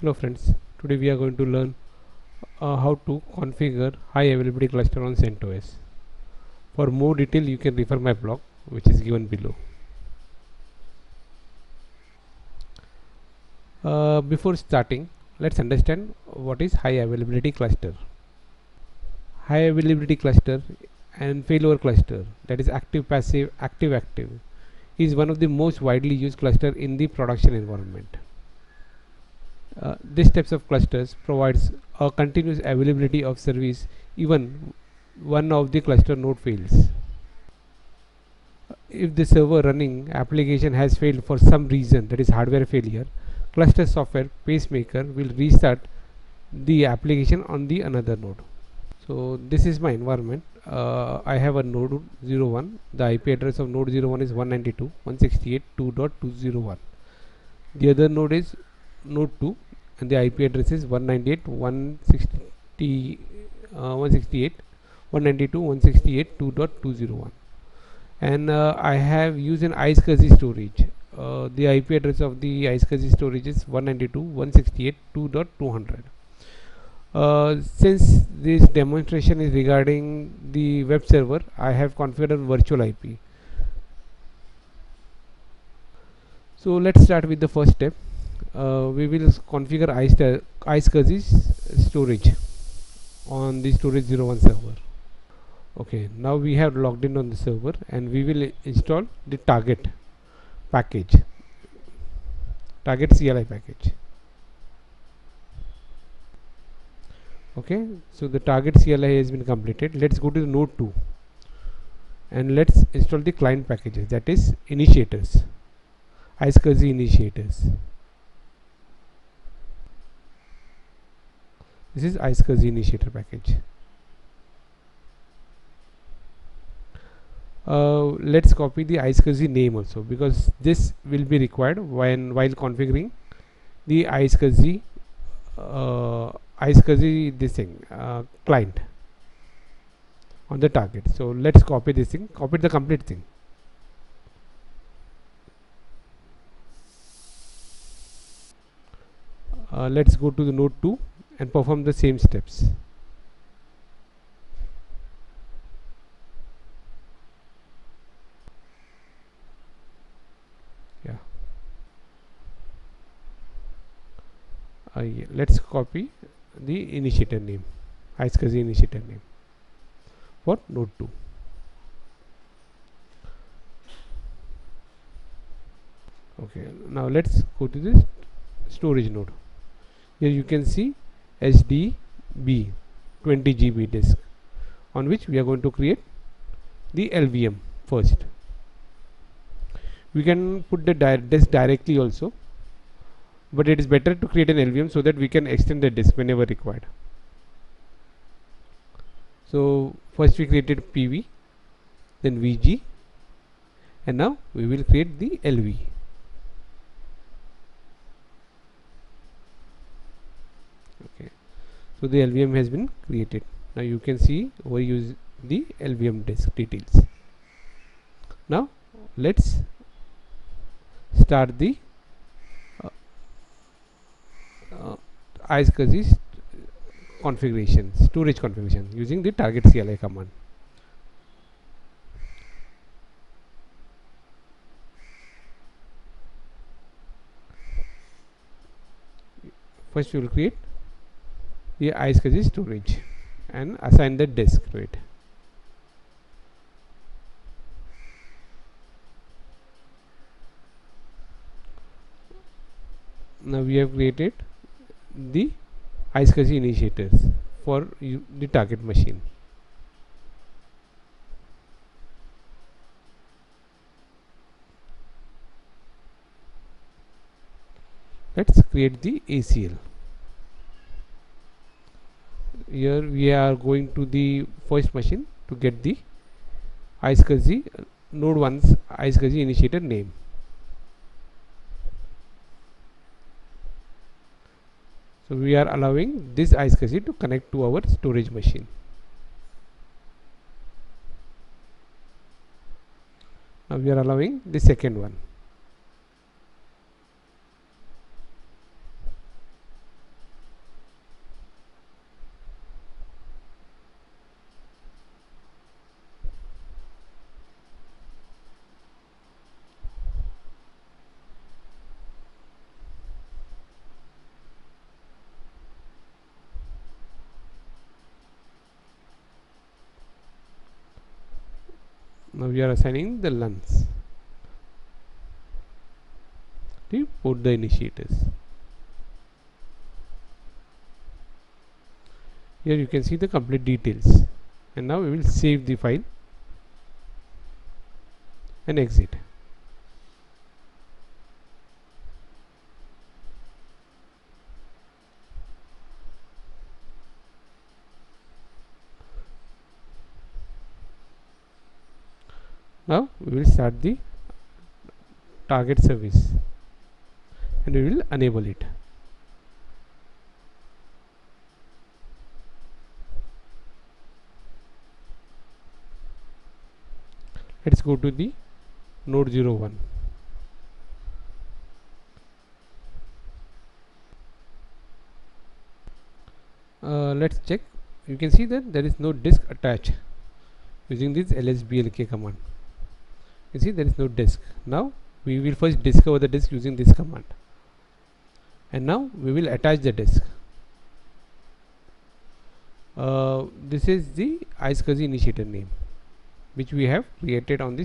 Hello friends, today we are going to learn how to configure high availability cluster on CentOS. For more detail you can refer my blog which is given below. Before starting, let's understand what is high availability cluster. High availability cluster and failover cluster, that is active passive active active, is one of the most widely used cluster in the production environment. This types of clusters provides a continuous availability of service even one of the cluster node fails. If the server running application has failed for some reason, that is hardware failure, cluster software pacemaker will restart the application on the another node. So this is my environment. I have a node 01. The IP address of node 01 is 192.168.2.201. The other node is node 2 and the IP address is 192.168.2.201. And I have used an iSCSI storage. The IP address of the iSCSI storage is 192.168.2.200. Since this demonstration is regarding the web server, I have configured a virtual IP. So let's start with the first step. We will configure iSCSI storage on the storage 01 server. Okay, now we have logged in on the server and we will install the target package, target CLI package. Okay, so the target CLI has been completed. Let's go to the node 2 and let's install the client packages, that is initiators, iSCSI initiators. This is iSCSI initiator package. Let's copy the iSCSI name also, because this will be required while configuring the iSCSI this thing client on the target. So let's copy this thing, copy the complete thing. Let's go to the node 2 and perform the same steps. Yeah, let's copy the initiator name, iSCSI initiator name for node 2. Okay, now let's go to this storage node. Here you can see HDB 20 GB disk, on which we are going to create the LVM first. We can put the disk directly also, but it is better to create an LVM so that we can extend the disk whenever required. So first we created PV, then VG, and now we will create the LV. Okay, so the LVM has been created. Now you can see we use the LVM disk details. Now let's start the iSCSI configuration, storage configuration using the target CLI command. First we will create the iSCSI storage and assign the disk to it. Now we have created the iSCSI initiators for the target machine. Let's create the ACL. Here we are going to the first machine to get the iSCSI node 1's iSCSI initiator name. So we are allowing this iSCSI to connect to our storage machine. Now we are allowing the second one. Now we are assigning the LUNs to both the initiators. Here you can see the complete details, and now we will save the file and exit. Now we will start the target service and we will enable it. Let's go to the node 01. Let's check. You can see that there is no disk attached using this lsblk command. You see there is no disk. Now we will first discover the disk using this command, and now we will attach the disk. This is the iSCSI initiator name which we have created on the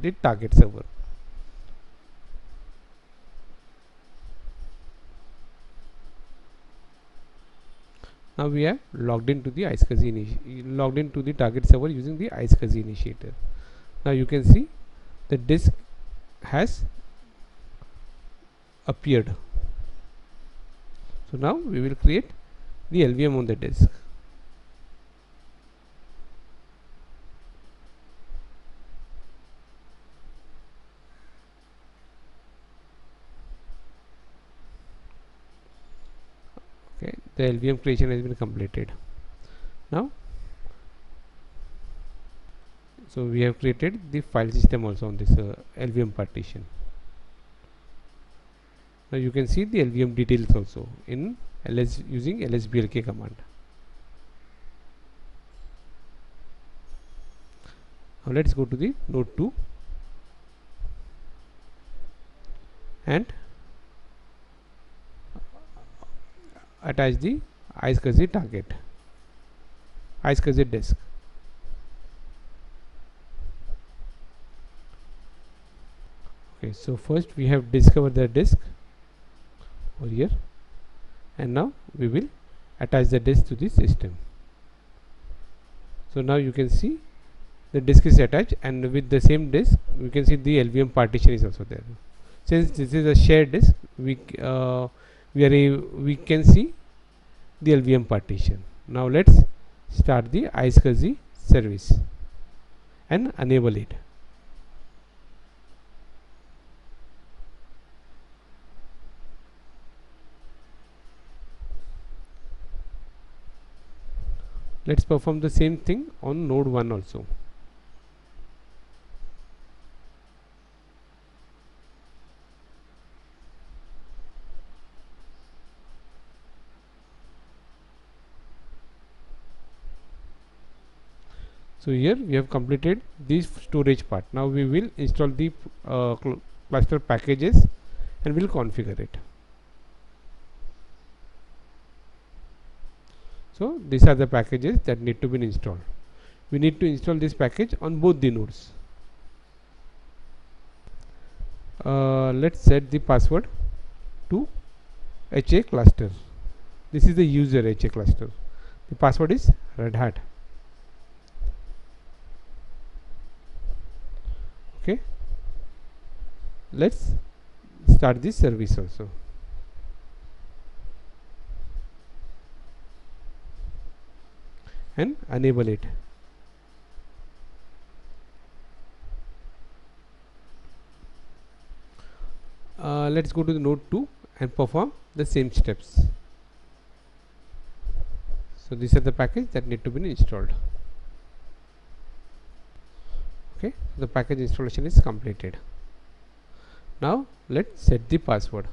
the target server. Now we have logged into the logged into the target server using the iSCSI initiator. Now you can see the disk has appeared. So now we will create the LVM on the disk. Okay, the LVM creation has been completed. Now, so we have created the file system also on this LVM partition. Now you can see the LVM details also in using lsblk command. Now let's go to the node 2 and attach the iSCSI target, iSCSI disk. Okay, so first we have discovered the disk over here, and now we will attach the disk to the system. So now you can see the disk is attached, and with the same disk we can see the LVM partition is also there. Since this is a shared disk, we can see the LVM partition. Now let's start the iSCSI service and enable it. Let's perform the same thing on node 1 also. So here we have completed this storage part. Now we will install the cluster packages and we'll configure it. So these are the packages that need to be installed. We need to install this package on both the nodes. Let's set the password to HA cluster. This is the user HA cluster. The password is Red Hat. Okay, let's start this service also. And enable it. Let's go to the node 2 and perform the same steps. So these are the packages that need to be installed. Okay, the package installation is completed. Now let's set the password.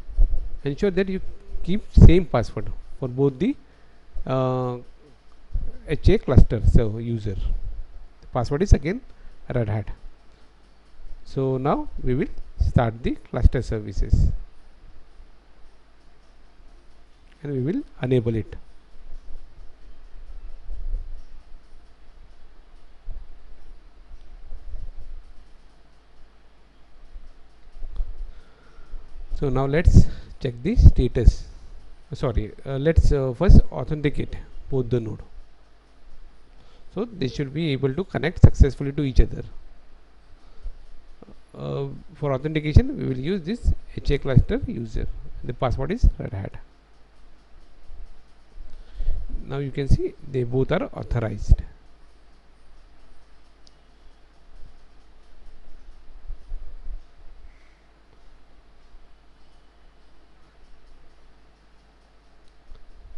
Ensure that you keep same password for both the HA cluster so user. The password is again Red Hat. So now we will start the cluster services and we will enable it. So now let's check the status. Let's first authenticate both the node. So they should be able to connect successfully to each other. For authentication, we will use this HA cluster user. The password is Red Hat. Now you can see they both are authorized.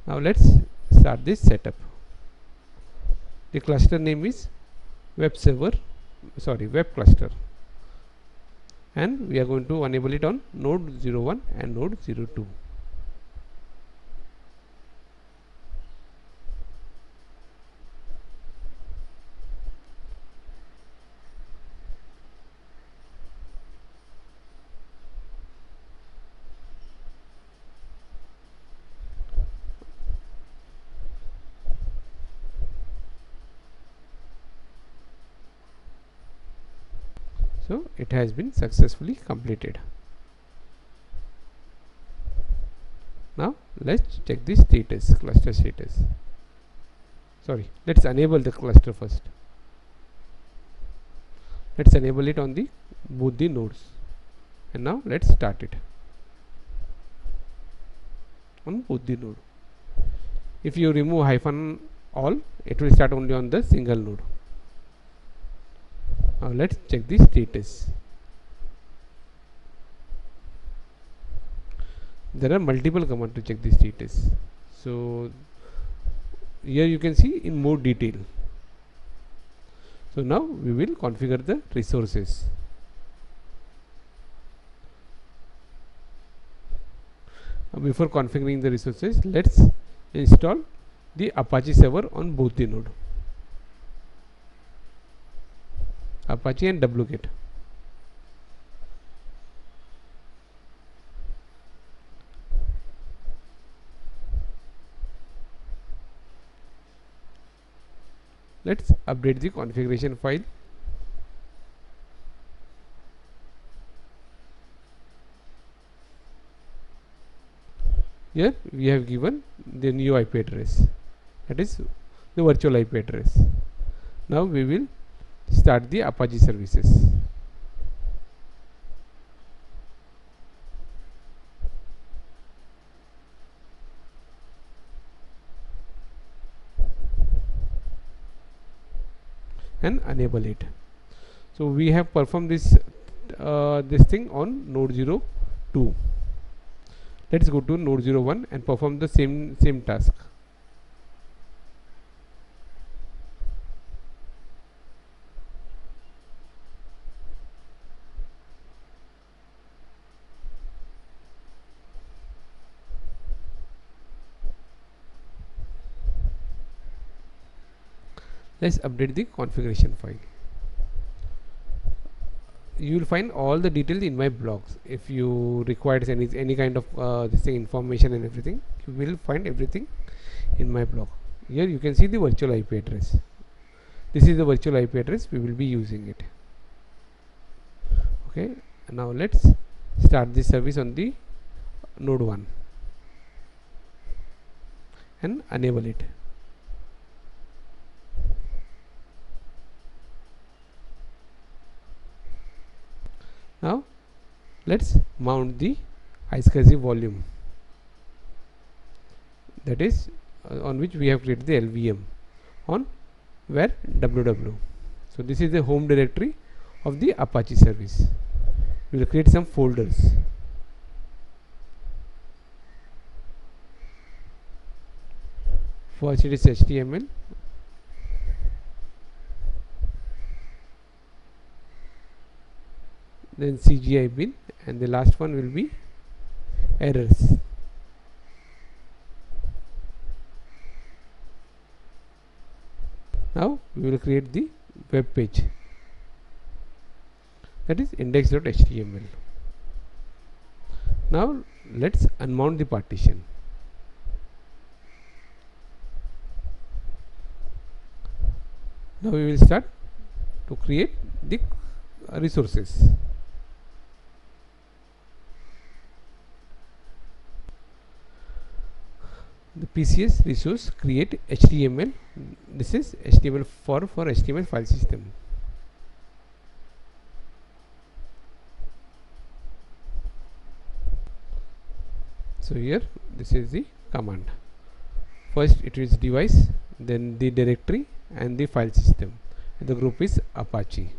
Now let's start this setup. The cluster name is web cluster, and we are going to enable it on node 01 and node 02. So it has been successfully completed. Now let's check the status, cluster status. Let's enable the cluster first. Let's enable it on the both the nodes, and now let's start it on both the node. If you remove hyphen all, it will start only on the single node. Now let's check the status. There are multiple commands to check the status. So here you can see in more detail. So now we will configure the resources. Before configuring the resources, let's install the Apache server on both the node, Apache and wget. Let's update the configuration file. Here we have given the new IP address, that is the virtual IP address. Now we will start the Apache services. And enable it. So we have performed this thing on node 02. Let's go to node 01 and perform the same task. Let's update the configuration file. You will find all the details in my blogs. If you require any kind of this information and everything, you will find everything in my blog. Here you can see the virtual IP address. This is the virtual IP address we will be using it. Okay, now let's start this service on the node 1 and enable it. Now let's mount the iSCSI volume, that is on which we have created the LVM on where www. So this is the home directory of the Apache service. We will create some folders. First it is HTML, then CGI bin, and the last one will be errors. Now we will create the web page, that is index.html. Now let's unmount the partition. Now we will start to create the resources. the PCS resource create HTML. This is HTML for HTML file system. So here this is the command. First it is device, then the directory and the file system, and the group is Apache.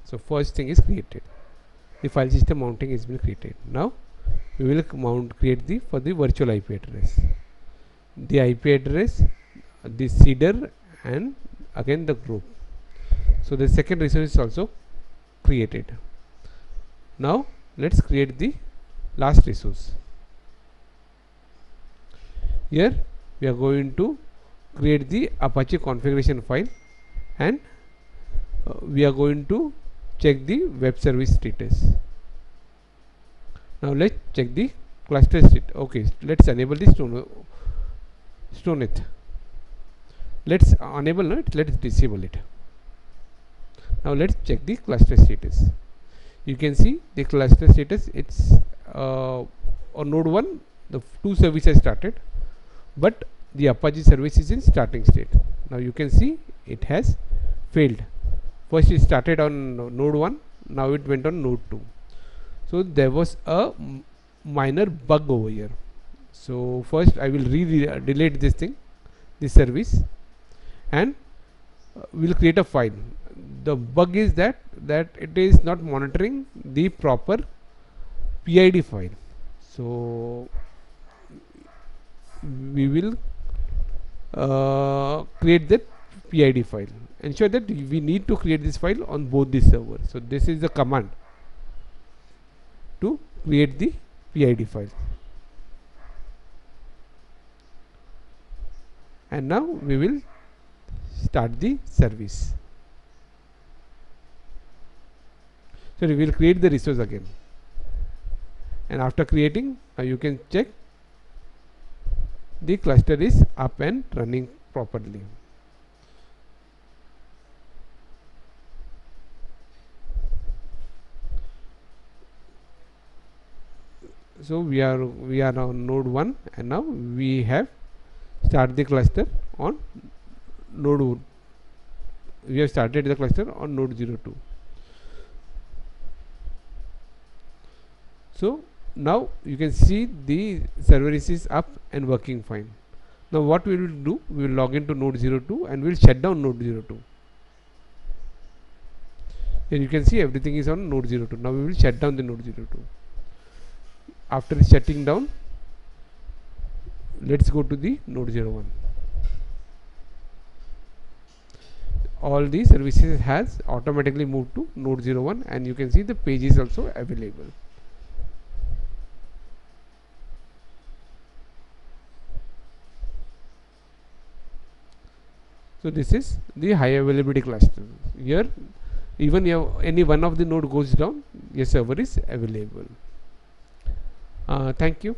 So first thing is created, the file system mounting has been created. Now we will create the for the virtual IP address, the IP address, the seeder, and again the group. So the second resource is also created. Now let's create the last resource. Here we are going to create the Apache configuration file, and we are going to check the web service status. Now let's check the cluster state. Okay, let's enable the Stonet. Let's enable it, let's disable it. Now let's check the cluster status. You can see the cluster status, it's on node 1 the 2 services started, but the Apache service is in starting state. Now you can see it has failed. First it started on node 1, now it went on node 2. So there was a minor bug over here. So first I will delete this thing, this service, and we'll create a file. The bug is that it is not monitoring the proper PID file. So we will create that PID file. Ensure that we need to create this file on both the servers. So this is the command to create the PID file. And now we will start the service. So we will create the resource again, and after creating, you can check the cluster is up and running properly. So we are on node 1, and now we have start the cluster on node. We have started the cluster on node 02. So now you can see the service is up and working fine. Now what we will do, we will log into node 02 and we will shut down node 02. Here you can see everything is on node 02. Now we will shut down the node 02. After shutting down, let's go to the node 01. All the services has automatically moved to node 01, and you can see the page is also available. So this is the high availability cluster. Here even if any one of the node goes down, your server is available. Thank you.